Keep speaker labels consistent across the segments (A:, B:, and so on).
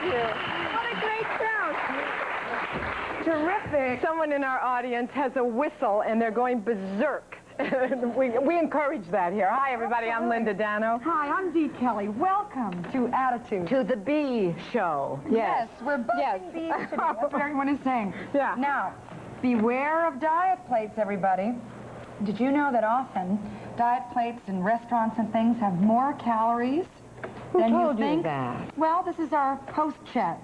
A: you. What a great crowd. Terrific. Someone in our audience has a whistle, and they're going berserk. we encourage that here. Hi, everybody. I'm Linda Dano.
B: Hi, I'm Dee Kelly. Welcome to Attitude.
A: To the Bee Show.
B: Yes, we're buzzing bees today. That's what everyone is saying.
A: Yeah.
B: Now, beware of diet plates, everybody. Did you know that often diet plates in restaurants and things have more calories than
A: told
B: you think?
A: you that?
B: Well, this is our host chat.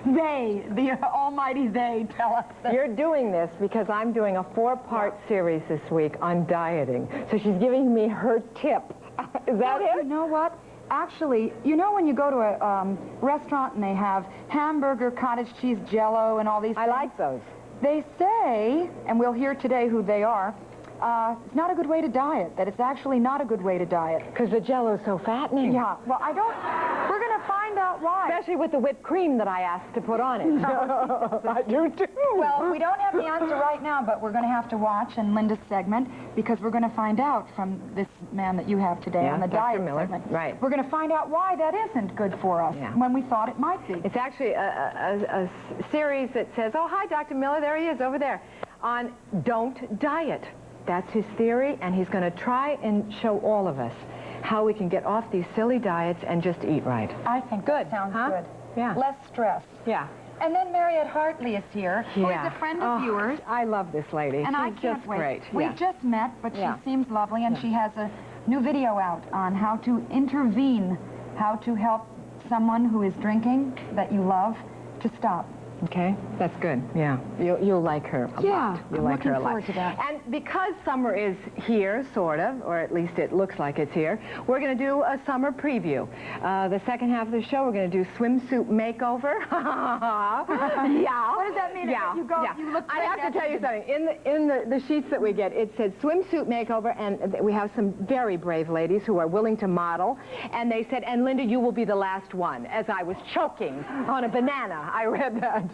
B: They, the almighty they, tell us that.
A: You're doing this because I'm doing a 4-part series this week on dieting. So she's giving me her tip. Is that
B: You
A: it?
B: know what? Actually, you know when you go to a restaurant and they have hamburger, cottage cheese, Jell-O, and all these
A: I
B: things?
A: like those.
B: They say, and we'll hear today who they are, it's not a good way to diet, that it's actually not a good way to diet.
A: Because the Jell-O's so fattening.
B: Yeah, well, we're going to find out why.
A: Especially with the whipped cream that I asked to put on it. I do too.
B: Well, we don't have the answer right now, but we're going to have to watch in Linda's segment because we're going to find out from this man that you have today on the
A: Dr.
B: diet
A: Miller.
B: segment.
A: Right.
B: We're going to find out why that isn't good for us when we thought it might be.
A: It's actually a series that says, oh, hi, Dr. Miller, there he is over there, on don't diet. That's his theory, and he's going to try and show all of us how we can get off these silly diets and just eat right.
B: I think that sounds good.
A: Yeah.
B: Less stress.
A: Yeah.
B: And then Mariette Hartley is here, who is a friend of yours.
A: I love this lady.
B: And I
A: She's
B: can't
A: just
B: wait.
A: great.
B: We've just met, but she seems lovely, and she has a new video out on how to intervene, how to help someone who is drinking that you love to stop.
A: Okay, that's good. Yeah, you'll like her a lot. You'll like her a lot.
B: I'm looking forward to that.
A: And because summer is here, sort of, or at least it looks like it's here, we're going to do a summer preview. The second half of the show, we're going to do swimsuit makeover. Yeah.
B: What does that mean?
A: Yeah.
B: You go,
A: yeah.
B: you look
A: I
B: great
A: have to tell you something. In the sheets that we get, it said swimsuit makeover, and we have some very brave ladies who are willing to model. And they said, and Linda, you will be the last one, as I was choking on a banana. I read that.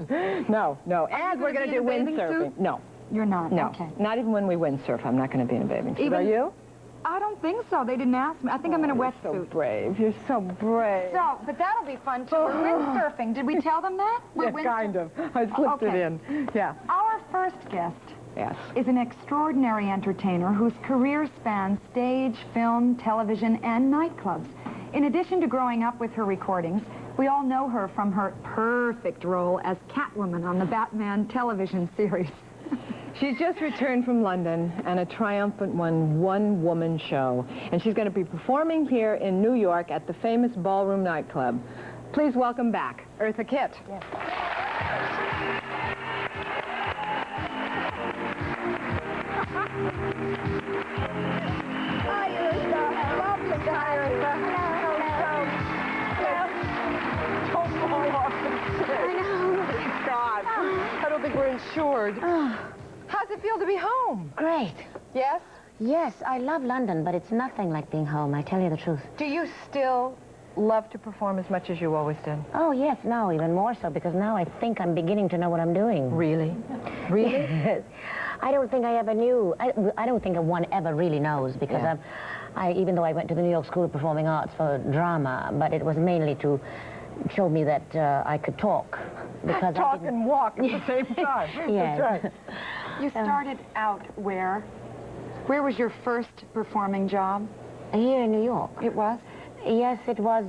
A: No. And we're going to do windsurfing. No.
B: You're not?
A: No.
B: Okay.
A: Not even when we windsurf. I'm not going to be in a bathing suit. Are you?
B: I don't think so. They didn't ask me. I think I'm in a wetsuit.
A: So brave. You're so brave.
B: So, but that'll be fun, too. We're windsurfing. Did we tell them that?
A: Yeah, kind of. I slipped it in. Yeah.
B: Our first guest
A: Yes.
B: is an extraordinary entertainer whose career spans stage, film, television, and nightclubs. In addition to growing up with her recordings, we all know her from her perfect role as Catwoman on the Batman television series.
A: She's just returned from London and a triumphant one-woman show. And she's going to be performing here in New York at the famous Ballroom nightclub. Please welcome back Eartha Kitt.
B: Yes.
A: Hi, Eartha. Lovely guy, Eartha. Don't fall off the chair.
C: I know.
A: Please, God. I don't think we're insured. How's it feel to be home?
C: Great.
A: Yes?
C: Yes, I love London, but it's nothing like being home, I tell you the truth.
A: Do you still love to perform as much as you always did?
C: Oh, yes, now even more so, because now I think I'm beginning to know what I'm doing.
A: Really? Really?
C: Yes. I don't think I ever knew. I don't think one ever really knows, because even though I went to the New York School of Performing Arts for drama, but it was mainly to show me that I could talk. Because
A: Talk and walk at the same time.
C: Yes.
A: That's right.
B: You started out where? Where was your first performing job?
C: Here in New York.
B: It was?
C: Yes, it was.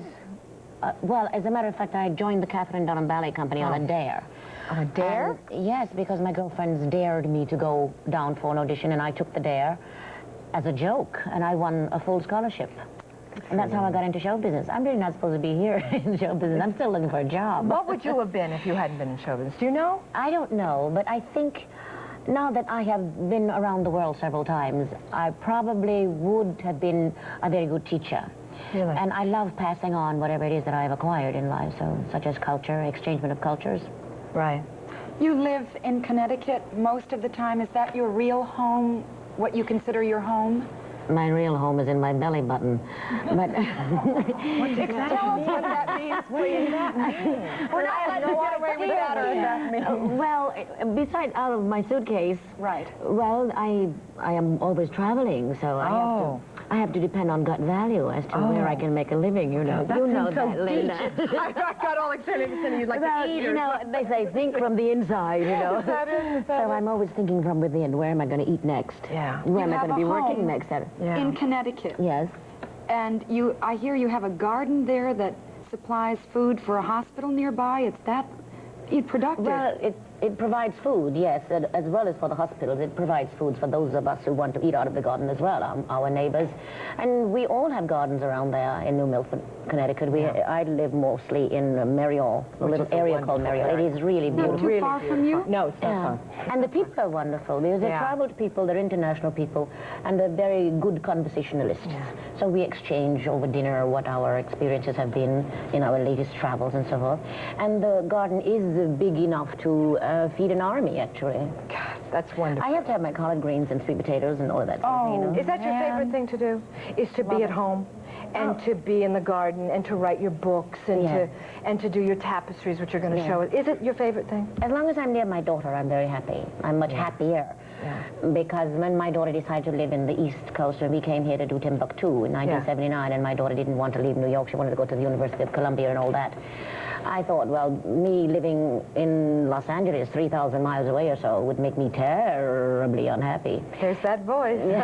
C: Well, as a matter of fact, I joined the Catherine Dunham Ballet Company on a dare.
A: On a dare?
C: Yes, because my girlfriends dared me to go down for an audition, and I took the dare as a joke, and I won a full scholarship. And that's how I got into show business. I'm really not supposed to be here in show business. I'm still looking for a job.
A: What would you have been if you hadn't been in show business? Do you know?
C: I don't know, but I think now that I have been around the world several times, I probably would have been a very good teacher.
A: Really?
C: And I love passing on whatever it is that I've acquired in life, so such as culture, exchangement of cultures.
A: Right.
B: You live in Connecticut most of the time. Is that your real home, what you consider your home?
C: my real home is in my belly button. But
A: Tell us what that means, please. We're not letting you get away with that, or that means.
C: Well, besides out of my suitcase,
A: Right.
C: well, I am always traveling, so I have to depend on gut value as to where I can make a living, you know. You know that, Linda.
A: I got all excited and you'd like to eat,
C: you know, they say think from the inside, you know. So I'm always thinking from within, where am I going to eat next?
A: Yeah.
C: Where am I
B: have
C: going to be
B: a
C: working
B: home
C: next?
B: in Connecticut.
C: Yes.
B: And I hear you have a garden there that supplies food for a hospital nearby. It's that productive.
C: Well, it provides food, yes, as well as for the hospitals. It provides food for those of us who want to eat out of the garden as well, our neighbors. And we all have gardens around there in New Milford, Connecticut. I live mostly in Marion, a little area called Marion. It is really beautiful.
B: Not too far from you?
A: No, it's not far.
C: And the people are wonderful because they're traveled people, they're international people, and they're very good conversationalists. Yeah. So we exchange over dinner what our experiences have been in our latest travels and so forth. And the garden is big enough to feed an army, actually.
A: God, that's wonderful.
C: I have to have my collard greens and sweet potatoes and all of that stuff, you know.
A: Is that your favorite thing to do? Is to be at home and to be in the garden and to write your books and to do your tapestries, which you're going to show us. Is it your favorite thing?
C: As long as I'm near my daughter, I'm very happy. I'm much happier. Yeah. Because when my daughter decided to live in the East Coast, when we came here to do Timbuktu in 1979, and my daughter didn't want to leave New York, she wanted to go to the University of Columbia and all that, I thought, well, me living in Los Angeles, 3,000 miles away or so, would make me terribly unhappy.
A: Here's that voice. The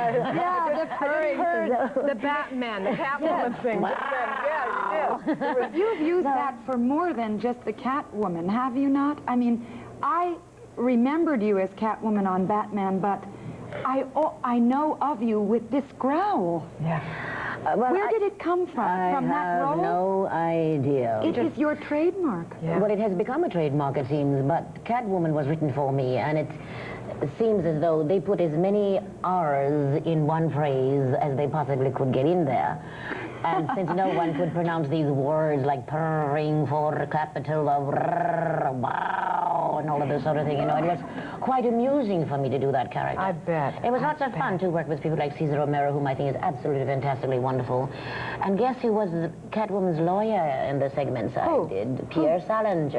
A: Batman, the Catwoman thing.
C: Wow.
A: Yeah, you did.
B: You've used that for more than just the Catwoman, have you not? I mean, I remembered you as Catwoman on Batman, but I know of you with this growl.
A: Yeah.
C: Well,
B: Where did it come from? From that role?
C: I have no idea.
B: It is your trademark.
A: Yeah.
C: Well, it has become a trademark, it seems, but Catwoman was written for me, and it seems as though they put as many R's in one phrase as they possibly could get in there. And since no one could pronounce these words like purring for capital of wow and all of this sort of thing, you know, it was quite amusing for me to do that character.
A: I bet.
C: It was lots of fun to work with people like Cesar Romero, whom I think is absolutely fantastically wonderful. And guess who was Catwoman's lawyer in the segments I did? Pierre Salinger.
A: Is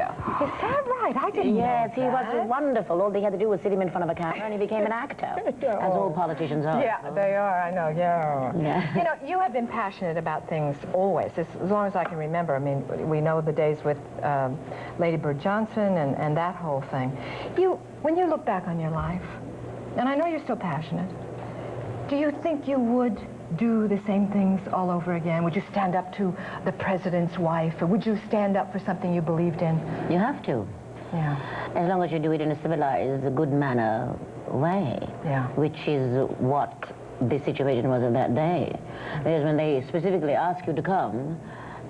A: that right? I didn't know
C: Yes, he
A: that.
C: was wonderful. All they had to do was sit him in front of a camera and he became an actor, as all politicians are.
A: Yeah, they are, I know, yeah. You know, you have been passionate about things always, as long as I can remember. I mean, we know the days with Lady Bird Johnson and that whole thing. When you look back on your life, and I know you're still passionate, do you think you would do the same things all over again? Would you stand up to the president's wife, or would you stand up for something you believed in?
C: You have to.
A: Yeah.
C: As long as you do it in a civilized, good manner way.
A: Yeah.
C: Which is what the situation was of that day. Because when they specifically ask you to come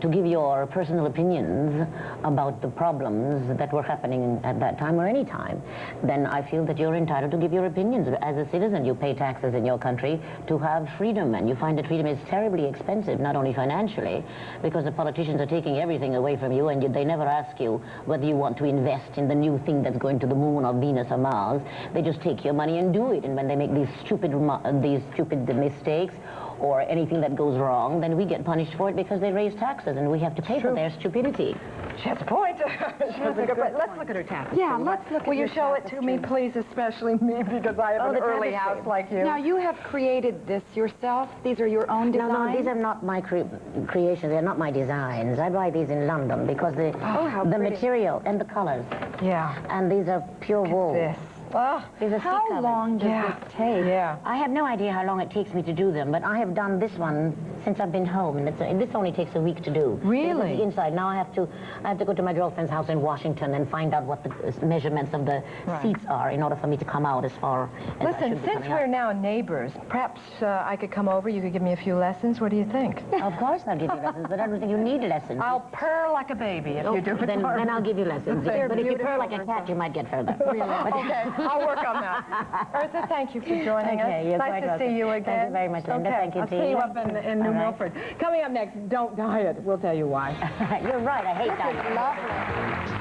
C: to give your personal opinions about the problems that were happening at that time or any time, then I feel that you're entitled to give your opinions. As a citizen, you pay taxes in your country to have freedom, and you find that freedom is terribly expensive, not only financially, because the politicians are taking everything away from you, and they never ask you whether you want to invest in the new thing that's going to the moon or Venus or Mars. They just take your money and do it, and when they make these stupid mistakes, or anything that goes wrong, then we get punished for it because they raise taxes and we have to pay for their stupidity.
A: She has a point. Let's look at her tapestry.
B: Yeah, let's look at
A: Will you
B: your
A: show it to me, please, especially me, because I have an early house like you.
B: Now, you have created this yourself? These are your own designs?
C: No, these are not my creations. They're not my designs. I buy these in London because the material and the colors.
A: Yeah.
C: And these are pure wool.
A: This. Oh,
B: how long does this take?
A: Yeah.
C: I have no idea how long it takes me to do them, but I have done this one since I've been home, and this only takes a week to do.
A: Really?
C: The inside. Now I have to go to my girlfriend's house in Washington and find out what the measurements of the seats are in order for me to come out as far as I
A: Listen,
C: should be
A: since
C: coming
A: we're
C: out.
A: now neighbors, perhaps I could come over, you could give me a few lessons. What do you think?
C: Of course I'll give you lessons, but I don't think you need lessons.
A: I'll purr like a baby if you do it
C: Then
A: for me.
C: I'll give you lessons. But if you purr like a cat, you might get further.
A: Okay, I'll work on that. Eartha, thank you for joining us.
C: Okay, you're
A: nice
C: quite
A: to
C: welcome.
A: see you again.
C: Thank you very much, Linda.
A: Okay,
C: Thank you,
A: I'll
C: to
A: see
C: you.
A: you up in New
C: All right.
A: Milford. Coming up next, don't diet. We'll tell you why.
C: You're right, I hate that.
A: Lovely.